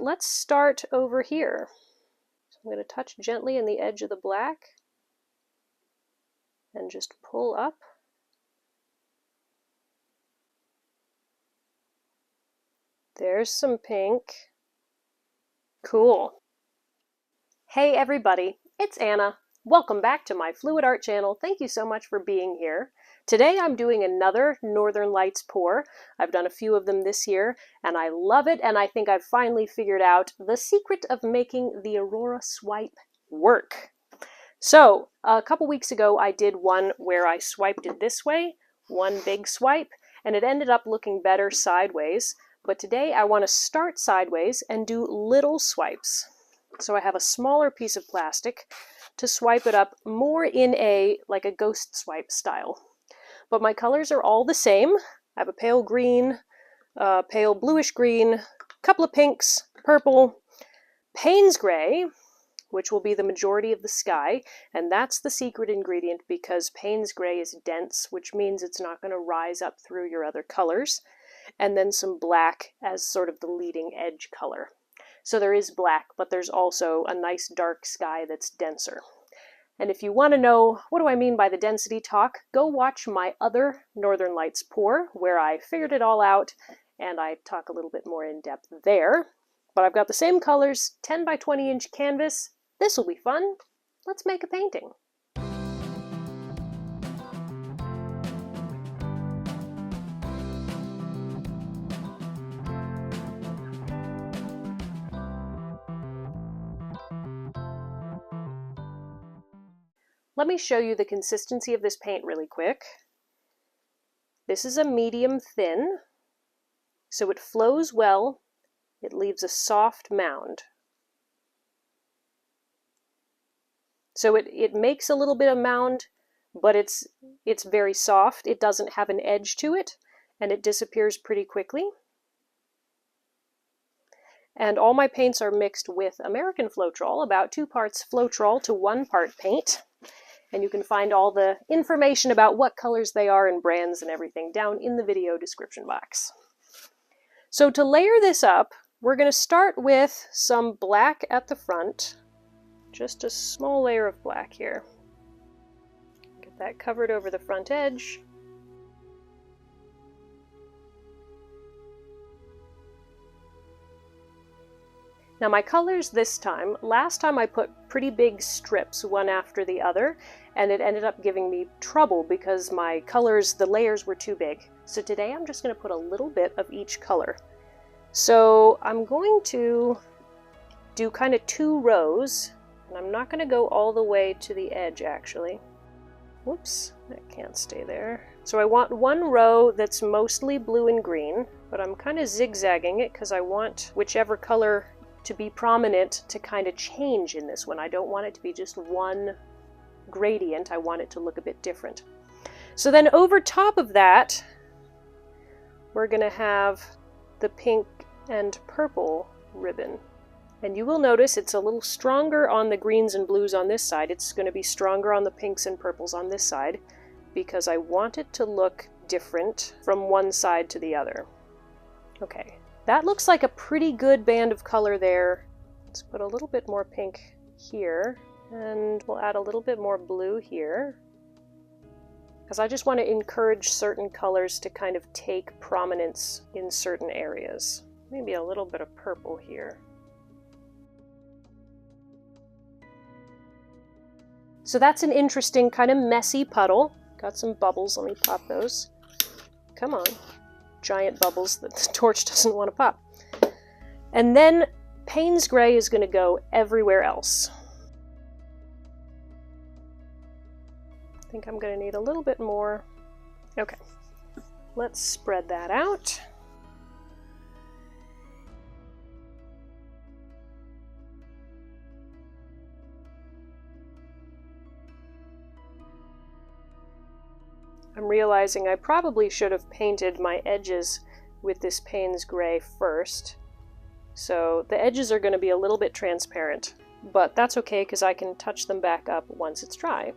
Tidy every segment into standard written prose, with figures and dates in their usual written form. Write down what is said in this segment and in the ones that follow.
let's start over here. So I'm going to touch gently in the edge of the black and just pull up. There's some pink. Cool. Hey everybody, it's Anna. Welcome back to my Fluid Art channel. Thank you so much for being here. Today I'm doing another Northern Lights pour. I've done a few of them this year and I love it, and I think I've finally figured out the secret of making the Aurora swipe work. So a couple weeks ago I did one where I swiped it this way, one big swipe, and it ended up looking better sideways. But today I want to start sideways and do little swipes. So I have a smaller piece of plastic to swipe it up more in like a ghost swipe style. But my colors are all the same. I have a pale green, pale bluish green, a couple of pinks, purple, Payne's gray, which will be the majority of the sky, and that's the secret ingredient because Payne's gray is dense, which means it's not going to rise up through your other colors, and then some black as sort of the leading edge color. So there is black, but there's also a nice dark sky that's denser. And if you want to know what do I mean by the density talk, go watch my other Northern Lights pour where I figured it all out and I talk a little bit more in depth there. But I've got the same colors, 10 by 20 inch canvas. This will be fun. Let's make a painting. Let me show you the consistency of this paint really quick. This is a medium thin, so it flows well. It leaves a soft mound. So it makes a little bit of mound, but it's very soft. It doesn't have an edge to it, and it disappears pretty quickly. And all my paints are mixed with American Floetrol, about 2 parts Floetrol to 1 part paint. And you can find all the information about what colors they are and brands and everything down in the video description box. So to layer this up, we're going to start with some black at the front. Just a small layer of black here. Get that covered over the front edge. Now my colors this time, last time I put pretty big strips one after the other, and it ended up giving me trouble because my colors, the layers were too big. So today I'm just going to put a little bit of each color. So I'm going to do kind of 2 rows, and I'm not going to go all the way to the edge actually. Whoops, that can't stay there. So I want 1 row that's mostly blue and green, but I'm kind of zigzagging it because I want whichever color to be prominent to kind of change in this one. I don't want it to be just one gradient. I want it to look a bit different. So then over top of that, we're going to have the pink and purple ribbon. And you will notice it's a little stronger on the greens and blues on this side. It's going to be stronger on the pinks and purples on this side because I want it to look different from one side to the other. Okay. That looks like a pretty good band of color there. Let's put a little bit more pink here, and we'll add a little bit more blue here, because I just want to encourage certain colors to kind of take prominence in certain areas. Maybe a little bit of purple here. So that's an interesting kind of messy puddle. Got some bubbles, let me pop those. Come on. Giant bubbles that the torch doesn't want to pop. And then Payne's gray is going to go everywhere else. I think I'm going to need a little bit more. Okay, let's spread that out. I'm realizing I probably should have painted my edges with this Payne's gray first. So the edges are going to be a little bit transparent, but that's okay because I can touch them back up once it's dry.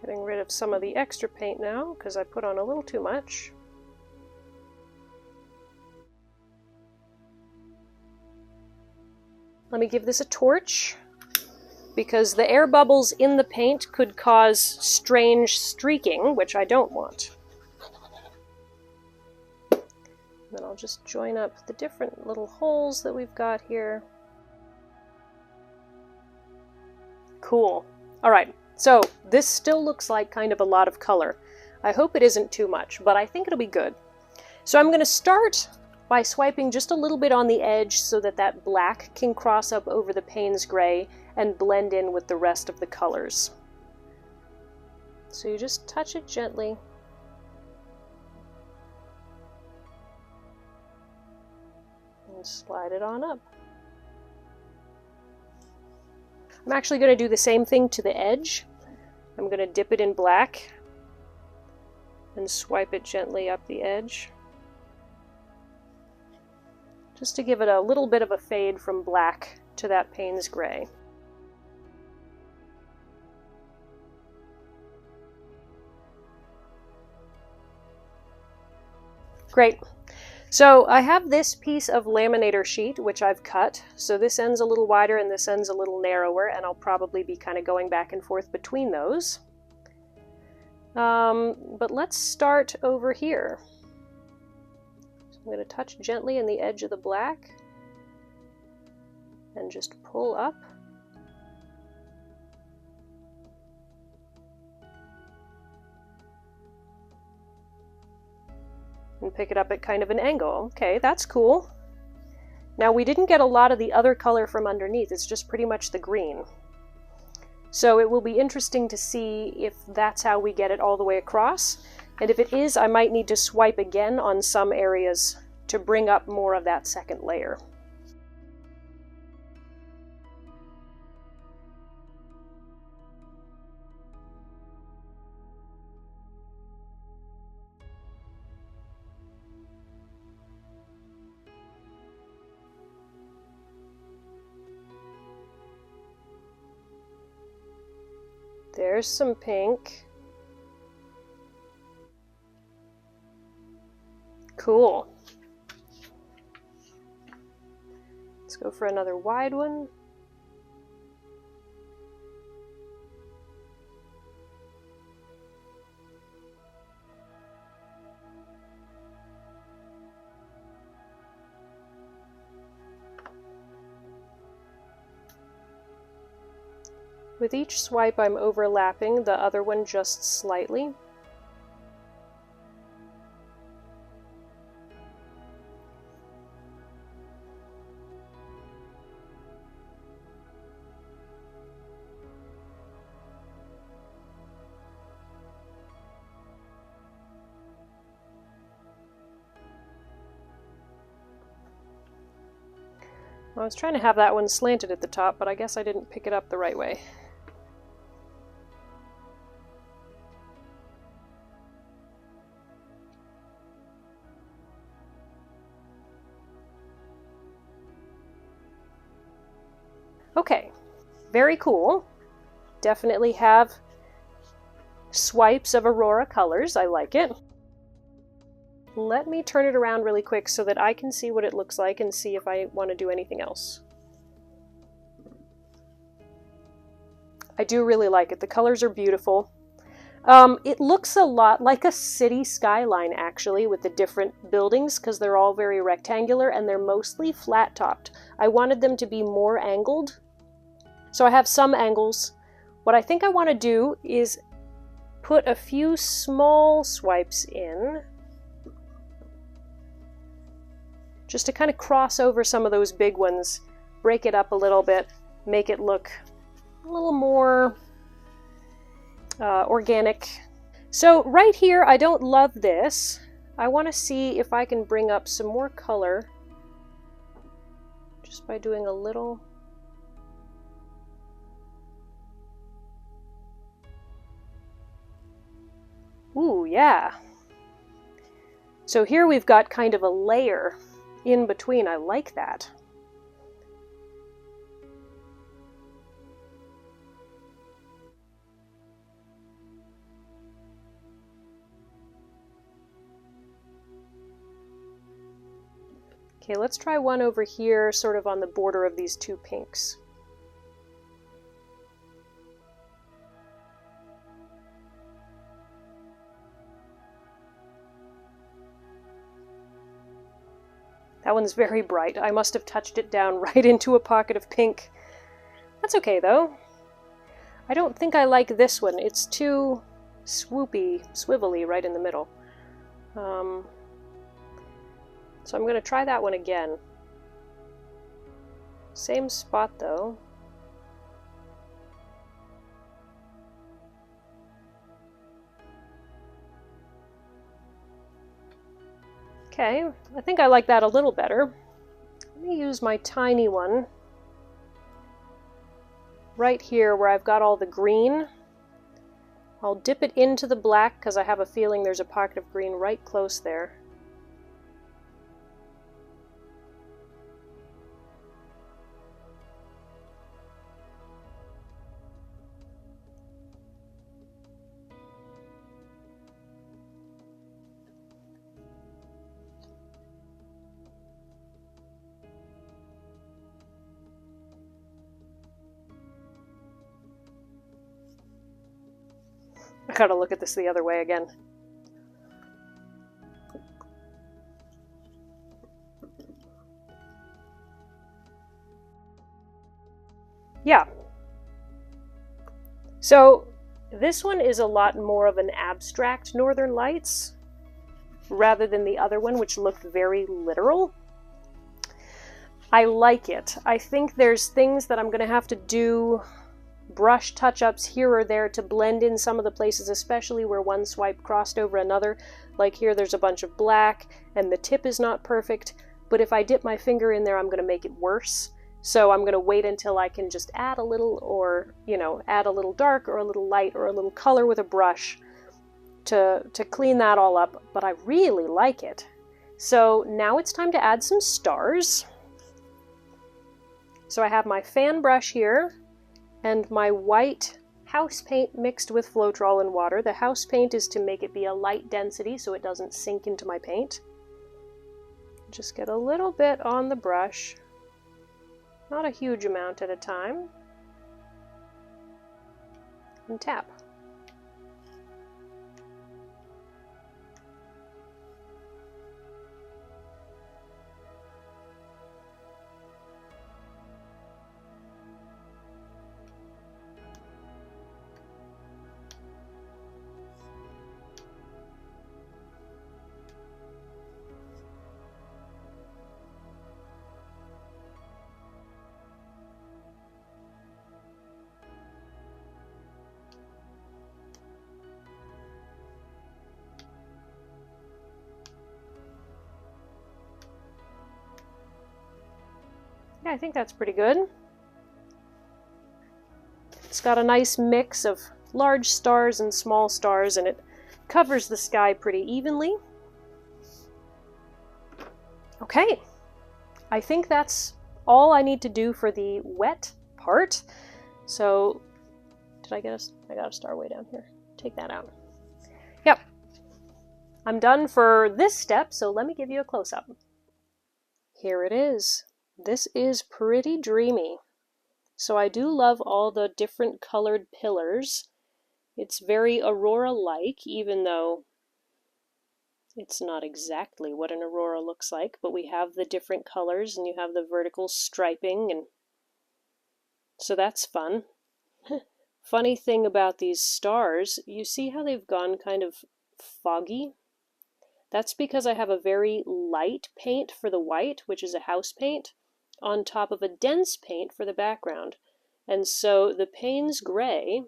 Getting rid of some of the extra paint now because I put on a little too much. Let me give this a torch, because the air bubbles in the paint could cause strange streaking, which I don't want. Then I'll just join up the different little holes that we've got here. Cool. All right, so this still looks like kind of a lot of color. I hope it isn't too much, but I think it'll be good. So I'm going to start by swiping just a little bit on the edge so that that black can cross up over the Payne's gray and blend in with the rest of the colors. So you just touch it gently. And slide it on up. I'm actually going to do the same thing to the edge. I'm going to dip it in black and swipe it gently up the edge, just to give it a little bit of a fade from black to that Payne's gray. Great. So I have this piece of laminator sheet, which I've cut. So this end's a little wider and this end's a little narrower, and I'll probably be kind of going back and forth between those. But let's start over here. So I'm going to touch gently in the edge of the black and just pull up. And pick it up at kind of an angle. Okay, that's cool. Now we didn't get a lot of the other color from underneath, it's just pretty much the green. So it will be interesting to see if that's how we get it all the way across. And if it is, I might need to swipe again on some areas to bring up more of that second layer. There's some pink. Cool. Let's go for another wide one. With each swipe, I'm overlapping the other one just slightly. I was trying to have that one slanted at the top, but I guess I didn't pick it up the right way. Okay, very cool. Definitely have swipes of Aurora colors. I like it. Let me turn it around really quick so that I can see what it looks like and see if I want to do anything else. I do really like it. The colors are beautiful. It looks a lot like a city skyline, actually, with the different buildings, because they're all very rectangular and they're mostly flat-topped. I wanted them to be more angled, so I have some angles. What I think I want to do is put a few small swipes in, just to kind of cross over some of those big ones, break it up a little bit, make it look a little more organic. So right here, I don't love this. I want to see if I can bring up some more color just by doing a little. Ooh, yeah. So here we've got kind of a layer in between. I like that. Okay, let's try one over here, sort of on the border of these two pinks. That one's very bright. I must have touched it down right into a pocket of pink. That's okay, though. I don't think I like this one. It's too swoopy, swivelly right in the middle. So I'm going to try that one again. Same spot, though. Okay, I think I like that a little better. Let me use my tiny one right here where I've got all the green. I'll dip it into the black because I have a feeling there's a pocket of green right close there. I gotta look at this the other way again. Yeah. So this one is a lot more of an abstract Northern Lights rather than the other one, which looked very literal. I like it. I think there's things that I'm gonna have to do brush touch-ups here or there to blend in some of the places, especially where one swipe crossed over another. Like here there's a bunch of black and the tip is not perfect, but if I dip my finger in there I'm going to make it worse. So I'm going to wait until I can just add a little, or add a little dark or a little light or a little color with a brush to clean that all up, but I really like it. So now it's time to add some stars. So I have my fan brush here and my white house paint mixed with Floetrol and water. The house paint is to make it be a light density so it doesn't sink into my paint. Just get a little bit on the brush, not a huge amount at a time, and tap. Yeah, I think that's pretty good. It's got a nice mix of large stars and small stars, and it covers the sky pretty evenly. Okay, I think that's all I need to do for the wet part. So, I got a star way down here. Take that out. Yep. I'm done for this step, so let me give you a close-up. Here it is. This is pretty dreamy. So I do love all the different colored pillars. It's very Aurora-like, even though it's not exactly what an Aurora looks like, but we have the different colors and you have the vertical striping, and so that's fun. Funny thing about these stars, you see how they've gone kind of foggy? That's because I have a very light paint for the white, which is a house paint, on top of a dense paint for the background. And so the Payne's gray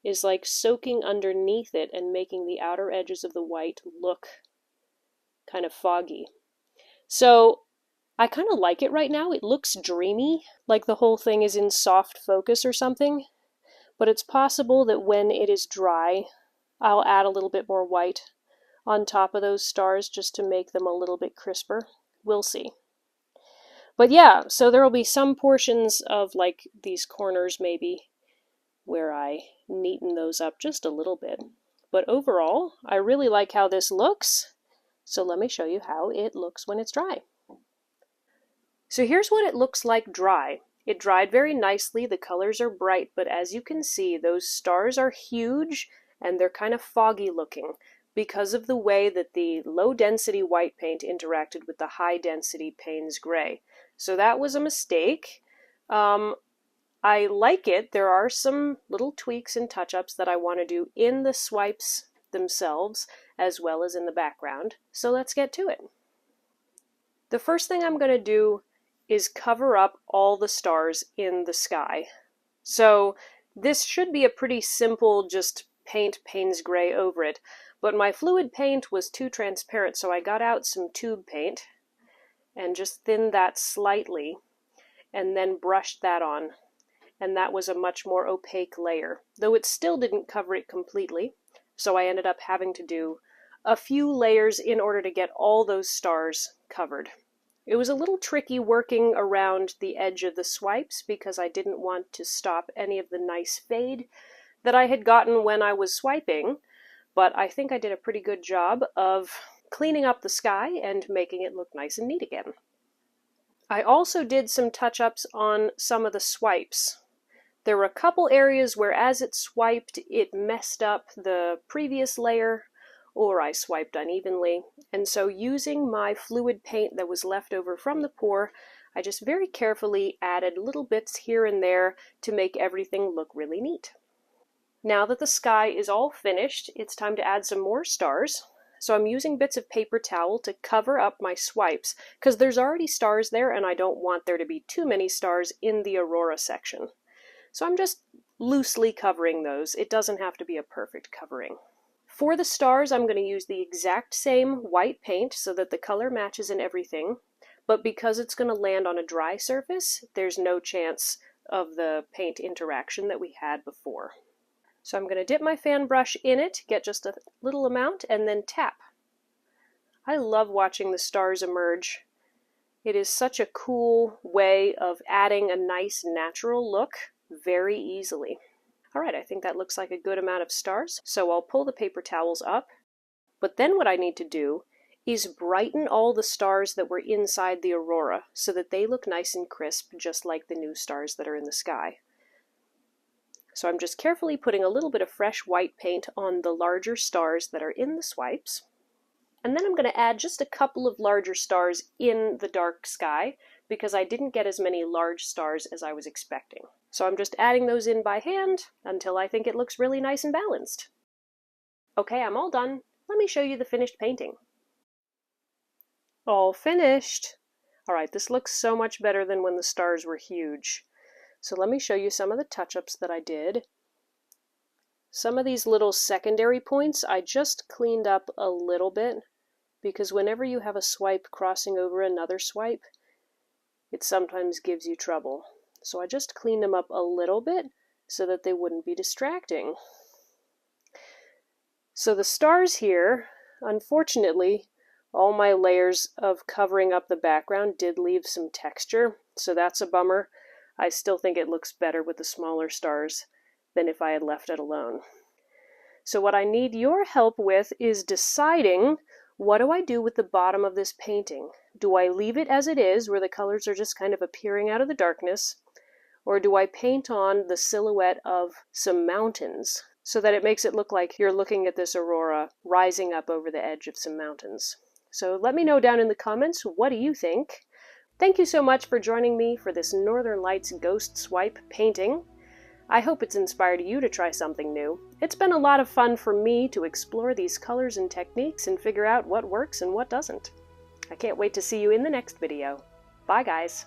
is like soaking underneath it and making the outer edges of the white look kind of foggy. So I kind of like it right now. It looks dreamy, like the whole thing is in soft focus or something. But it's possible that when it is dry, I'll add a little bit more white on top of those stars just to make them a little bit crisper. We'll see. But yeah, so there will be some portions of like these corners maybe where I neaten those up just a little bit. But overall, I really like how this looks. So let me show you how it looks when it's dry. So here's what it looks like dry. It dried very nicely, the colors are bright, but as you can see, those stars are huge and they're kind of foggy looking because of the way that the low density white paint interacted with the high density Payne's gray. So that was a mistake. I like it. There are some little tweaks and touch-ups that I want to do in the swipes themselves as well as in the background. So let's get to it. The first thing I'm going to do is cover up all the stars in the sky. So this should be a pretty simple just paint Payne's gray over it, but my fluid paint was too transparent, so I got out some tube paint and just thinned that slightly and then brushed that on. And that was a much more opaque layer, though it still didn't cover it completely, so I ended up having to do a few layers in order to get all those stars covered. It was a little tricky working around the edge of the swipes because I didn't want to stop any of the nice fade that I had gotten when I was swiping, but I think I did a pretty good job of cleaning up the sky and making it look nice and neat again. I also did some touch-ups on some of the swipes. There were a couple areas where as it swiped, it messed up the previous layer, or I swiped unevenly, and so using my fluid paint that was left over from the pour, I just very carefully added little bits here and there to make everything look really neat. Now that the sky is all finished, it's time to add some more stars. So I'm using bits of paper towel to cover up my swipes, because there's already stars there and I don't want there to be too many stars in the Aurora section. So I'm just loosely covering those. It doesn't have to be a perfect covering. For the stars, I'm going to use the exact same white paint so that the color matches and everything, but because it's going to land on a dry surface, there's no chance of the paint interaction that we had before. So I'm going to dip my fan brush in it, get just a little amount, and then tap. I love watching the stars emerge. It is such a cool way of adding a nice natural look very easily. All right, I think that looks like a good amount of stars, so I'll pull the paper towels up. But then what I need to do is brighten all the stars that were inside the Aurora so that they look nice and crisp, just like the new stars that are in the sky. So I'm just carefully putting a little bit of fresh white paint on the larger stars that are in the swipes. And then I'm going to add just a couple of larger stars in the dark sky because I didn't get as many large stars as I was expecting. So I'm just adding those in by hand until I think it looks really nice and balanced. Okay, I'm all done. Let me show you the finished painting. All finished. All right, this looks so much better than when the stars were huge. So let me show you some of the touch-ups that I did. Some of these little secondary points I just cleaned up a little bit because whenever you have a swipe crossing over another swipe, it sometimes gives you trouble. So I just cleaned them up a little bit so that they wouldn't be distracting. So the stars here, unfortunately, all my layers of covering up the background did leave some texture, so that's a bummer. I still think it looks better with the smaller stars than if I had left it alone. So what I need your help with is deciding, what do I do with the bottom of this painting? Do I leave it as it is, where the colors are just kind of appearing out of the darkness? Or do I paint on the silhouette of some mountains so that it makes it look like you're looking at this aurora rising up over the edge of some mountains? So let me know down in the comments, what do you think? Thank you so much for joining me for this Northern Lights Ghost Swipe painting. I hope it's inspired you to try something new. It's been a lot of fun for me to explore these colors and techniques and figure out what works and what doesn't. I can't wait to see you in the next video. Bye guys!